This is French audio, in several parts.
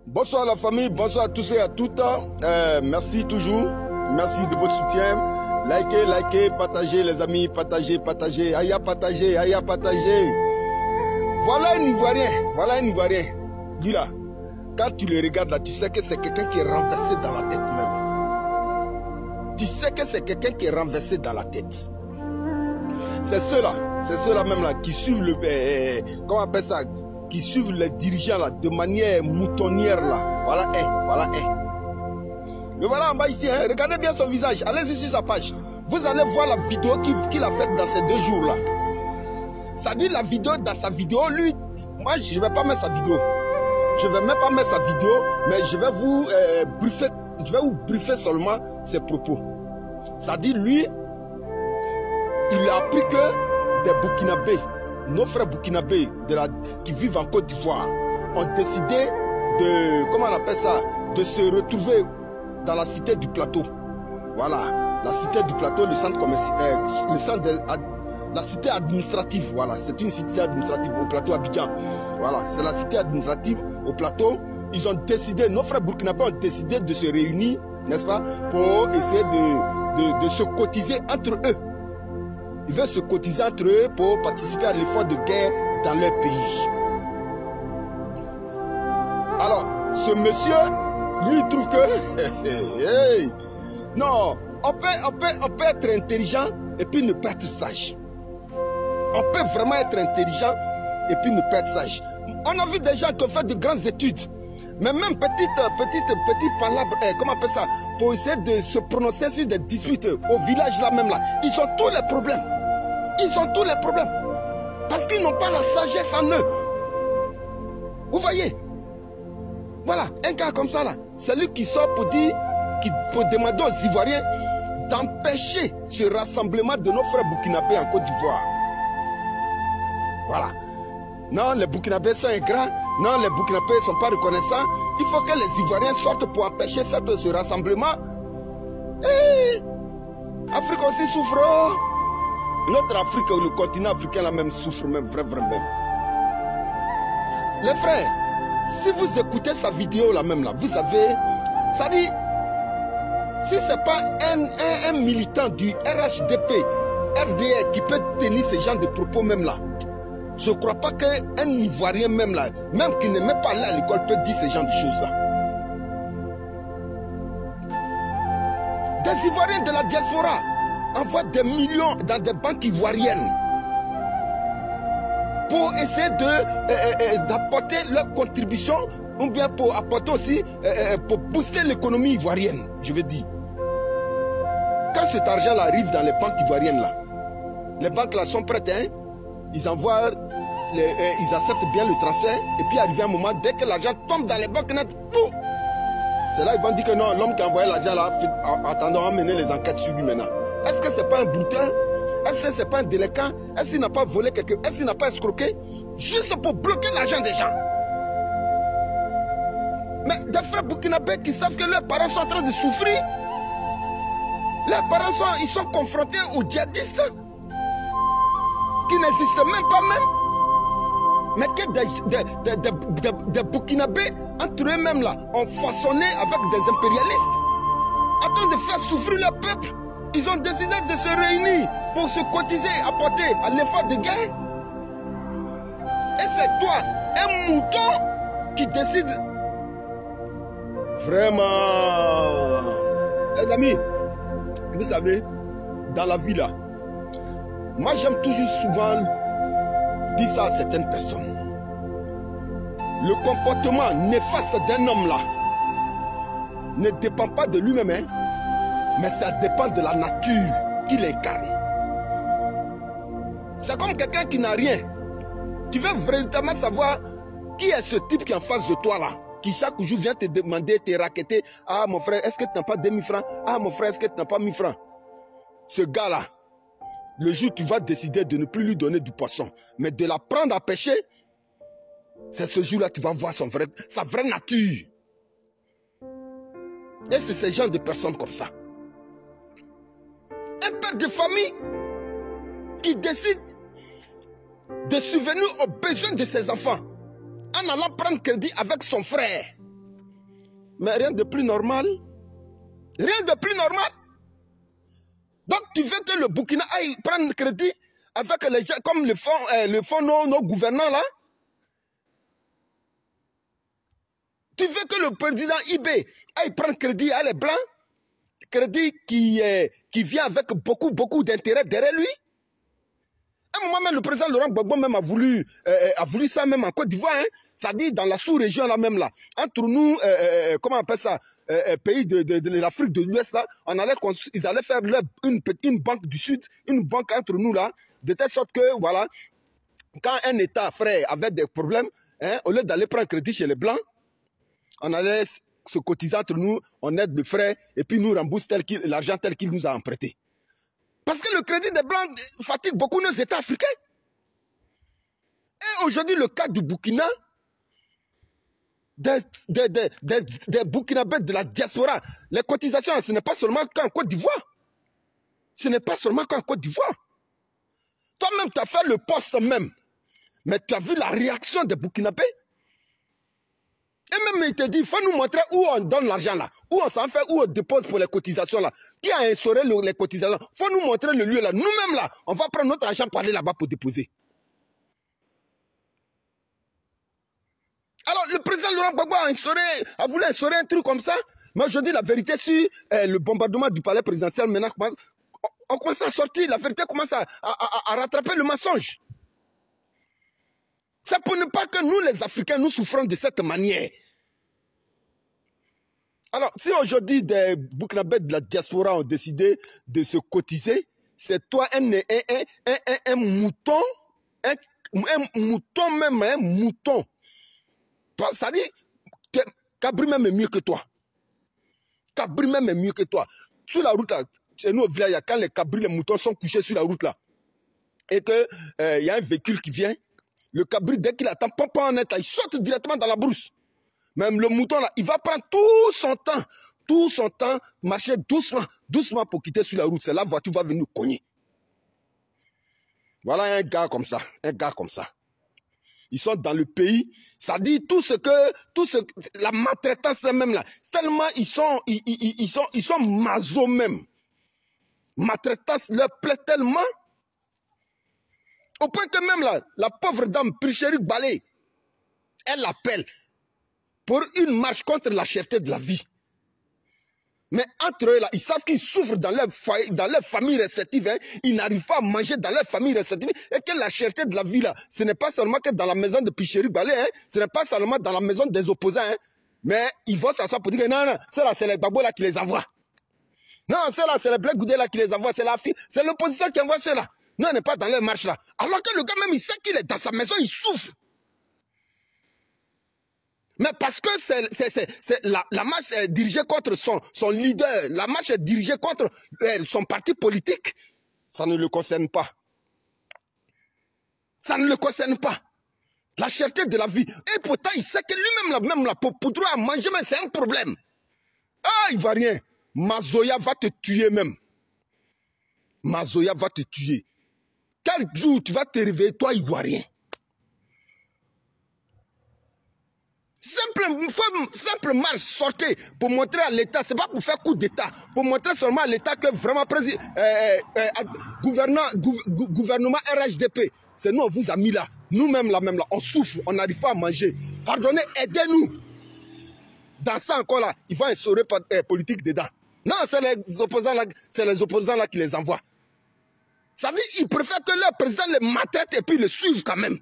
Bonsoir la famille, bonsoir à tous et à toutes. Merci toujours, merci de votre soutien. Likez, partagez les amis, partagez. Aïe partagez. Voilà un Ivoirien, Lui là, quand tu le regardes là, tu sais que c'est quelqu'un qui est renversé dans la tête même. Tu sais que c'est quelqu'un qui est renversé dans la tête. C'est ceux-là même là qui suivent le... comment on appelle ça? Qui suivent les dirigeants là de manière moutonnière là. Voilà. Le voilà en bas ici, hein. Regardez bien son visage. Allez-y sur sa page. Vous allez voir la vidéo qu'il a faite dans ces 2 jours là. Ça dit la vidéo, dans sa vidéo, lui, moi je vais pas mettre sa vidéo. Je vais même pas mettre sa vidéo, mais je vais vous briefer seulement ses propos. Ça dit lui, il a appris que des Burkinabés, nos frères burkinabés qui vivent en Côte d'Ivoire ont décidé de, comment on appelle ça, de se retrouver dans la cité du plateau. Voilà, la cité du plateau, le centre commercial, la cité administrative. Voilà, c'est une cité administrative au plateau Abidjan. Voilà, c'est la cité administrative au plateau. Ils ont décidé, nos frères burkinabés ont décidé de se réunir, n'est-ce pas, pour essayer de se cotiser entre eux. Ils veulent se cotiser entre eux pour participer à l'effort de guerre dans leur pays. Alors, ce monsieur, lui, il trouve que... non, on peut être intelligent et puis ne pas être sage. On peut vraiment être intelligent et puis ne pas être sage. On a vu des gens qui ont fait de grandes études. Mais même petite palabre, comment on appelle ça, pour essayer de se prononcer sur des disputes au village là même là. Ils ont tous les problèmes. Parce qu'ils n'ont pas la sagesse en eux. Vous voyez? Voilà, un gars comme ça là, c'est lui qui sort pour dire, pour demander aux Ivoiriens d'empêcher ce rassemblement de nos frères burkinabés en Côte d'Ivoire. Voilà. Non, les burkinabés sont ingrats. Non, les burkinabés ne sont pas reconnaissants. Il faut que les Ivoiriens sortent pour empêcher ce rassemblement. Et l'Afrique aussi souffre. Notre Afrique, le continent africain là même souffre même, vraiment. Les frères, si vous écoutez sa vidéo là même là, vous savez, ça dit, si c'est pas un militant du RHDP, RDR qui peut tenir ce genre de propos même là, je ne crois pas qu'un Ivoirien même là, même qui n'est même pas là à l'école, peut dire ce genre de choses là. Des Ivoiriens de la diaspora envoient des millions dans des banques ivoiriennes pour essayer d'apporter leur contribution ou bien pour apporter aussi, pour booster l'économie ivoirienne, je veux dire. Quand cet argent là arrive dans les banques ivoiriennes là, les banques là sont prêtes, hein, ils envoient, ils acceptent bien le transfert et puis arrivé un moment, dès que l'argent tombe dans les banques net, tout. C'est là ils vont dire que non, l'homme qui a envoyé l'argent là, attendons, on va mener les enquêtes sur lui maintenant. Est-ce que c'est pas un brouteur? Est-ce que c'est pas un délinquant? Est-ce qu'il n'a pas volé quelqu'un? Est-ce qu'il n'a pas escroqué? Juste pour bloquer l'argent des gens. Mais des frères burkinabés qui savent que leurs parents sont en train de souffrir. Leurs parents ils sont confrontés aux djihadistes qui n'existent même pas même. Mais que des burkinabés entre eux-mêmes là ont façonné avec des impérialistes en train de faire souffrir leur peuple. Ils ont décidé de se réunir pour se cotiser, apporter à l'effort de guerre. Et c'est toi, un mouton, qui décide. Vraiment. Les amis, vous savez, dans la vie là, moi j'aime toujours souvent dire ça à certaines personnes. Le comportement néfaste d'un homme là ne dépend pas de lui-même, hein, mais ça dépend de la nature qu'il incarne. C'est comme quelqu'un qui n'a rien. Tu veux véritablement savoir qui est ce type qui est en face de toi là, qui chaque jour vient te demander, te raqueter. Ah mon frère, est-ce que tu n'as pas 2000 francs? Ah mon frère, est-ce que tu n'as pas 1000 francs? Ce gars là, le jour où tu vas décider de ne plus lui donner du poisson, mais de l'apprendre à pêcher, c'est ce jour-là que tu vas voir sa vraie nature. Et c'est ce genre de personnes comme ça. Un père de famille qui décide de subvenir aux besoins de ses enfants en allant prendre crédit avec son frère. Mais rien de plus normal. Rien de plus normal. Donc tu veux que le Burkina aille prendre crédit avec les gens comme le font nos gouvernants là? Tu veux que le président Ibé aille prendre crédit à les Blancs? Crédit qui vient avec beaucoup d'intérêt derrière lui? À un moment même, le président Laurent Gbagbo même a voulu ça même en Côte d'Ivoire. Hein? Ça dit dans la sous-région là même là. Entre nous, comment on appelle ça, pays de l'Afrique de l'Ouest là, ils allaient faire une banque du Sud, une banque entre nous là, de telle sorte que, voilà, quand un État frère avait des problèmes, hein, au lieu d'aller prendre crédit chez les Blancs, on allait se cotiser entre nous, on aide le frère et puis nous rembourse l'argent tel qu'il nous a emprunté. Parce que le crédit des Blancs fatigue beaucoup nos États africains. Et aujourd'hui, le cas du Burkina, des Burkinabés de la diaspora, les cotisations, ce n'est pas seulement qu'en Côte d'Ivoire. Ce n'est pas seulement qu'en Côte d'Ivoire. Toi-même, tu as fait le poste même. Mais tu as vu la réaction des Burkinabés. Et même, il te dit, il faut nous montrer où on donne l'argent là. Où on s'en fait, où on dépose pour les cotisations là. Qui a instauré les cotisations? Il faut nous montrer le lieu là. Nous-mêmes là, on va prendre notre argent pour aller là-bas pour déposer. Alors, le président Laurent Gbagbo a voulu instaurer un truc comme ça. Mais aujourd'hui, la vérité sur le bombardement du palais présidentiel, maintenant, on commence à sortir. La vérité commence à rattraper le mensonge. C'est pour ne pas que nous, les Africains, nous souffrons de cette manière. Alors, si aujourd'hui des Burkinabés de la diaspora ont décidé de se cotiser, c'est toi un mouton, un mouton même, un mouton. Ça dit que Cabri même est mieux que toi. Cabri même est mieux que toi. Sur la route, là, chez nous au village, quand les cabris, les moutons sont couchés sur la route, là, et qu'il y a un véhicule qui vient, le cabri, dès qu'il attend, papa en est, il saute directement dans la brousse. Même le mouton, là, il va prendre tout son temps, marcher doucement pour quitter sur la route. C'est la voiture va venir cogner. Voilà un gars comme ça, Ils sont dans le pays, ça dit la maltraitance même là. Tellement ils sont maso même. Maltraitance leur plaît tellement. Au point que même là, la pauvre dame Prichéric Balé, elle l'appelle pour une marche contre la cherté de la vie. Mais entre eux là, ils savent qu'ils souffrent dans leur foyer, dans leur famille respective. Hein. Ils n'arrivent pas à manger dans leur famille respective. Et que la cherté de la vie là, ce n'est pas seulement que dans la maison de Prichéric Balé, hein. Ce n'est pas seulement dans la maison des opposants. Hein. Mais ils vont s'asseoir pour dire que non, c'est les babos là qui les envoient. Non, c'est les Black Goudé là qui les envoient. C'est l'opposition qui envoie ceux-là. Nous, on n'est pas dans leur marche là. Alors que le gars même, il sait qu'il est dans sa maison, il souffre. Mais parce que la marche est dirigée contre son leader, la marche est dirigée contre son parti politique, ça ne le concerne pas. Ça ne le concerne pas. La cherté de la vie. Et pourtant, il sait que lui-même, pour droit à manger, mais c'est un problème. Ah, il va rien. Mazoya va te tuer même. Mazoya va te tuer. Quel jour tu vas te réveiller, toi, Ivoirien? Simplement sortez pour montrer à l'État, c'est pas pour faire coup d'État, pour montrer seulement à l'État que vraiment gouvernement RHDP, c'est nous, on vous a mis là. Nous-mêmes, là, on souffre, on n'arrive pas à manger. Pardonnez, aidez-nous. Dans ça encore là, il va instaurer politique dedans. Non, c'est les opposants là qui les envoient. Ça dit qu'ils préfèrent que leur président les maltraite et puis le suivent quand même.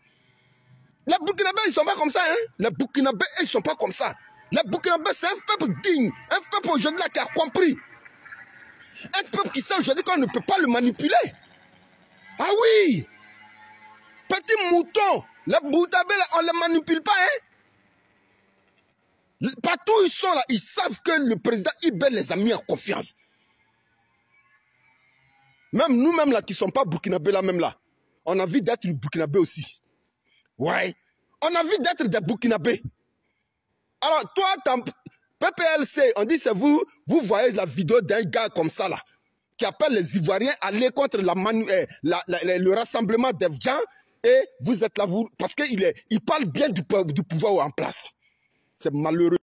Les Burkinabés, ils ne sont pas comme ça. Hein? Les Burkinabés, ils ne sont pas comme ça. Les Burkinabés, c'est un peuple digne. Un peuple aujourd'hui qui a compris. Un peuple qui sait aujourd'hui qu'on ne peut pas le manipuler. Ah oui! Petit mouton. Les Burkinabés, on ne les manipule pas. Hein? Partout où ils sont là, ils savent que le président Ibé les a mis en confiance. Même nous-mêmes là, qui ne sommes pas Burkinabés là, même là, on a envie d'être Burkinabés aussi. Ouais. On a envie d'être des Burkinabés. Alors, toi, PPLC, on dit c'est vous voyez la vidéo d'un gars comme ça, là, qui appelle les Ivoiriens à aller contre le rassemblement des gens, et vous êtes là, parce qu'il parle bien du pouvoir en place. C'est malheureux.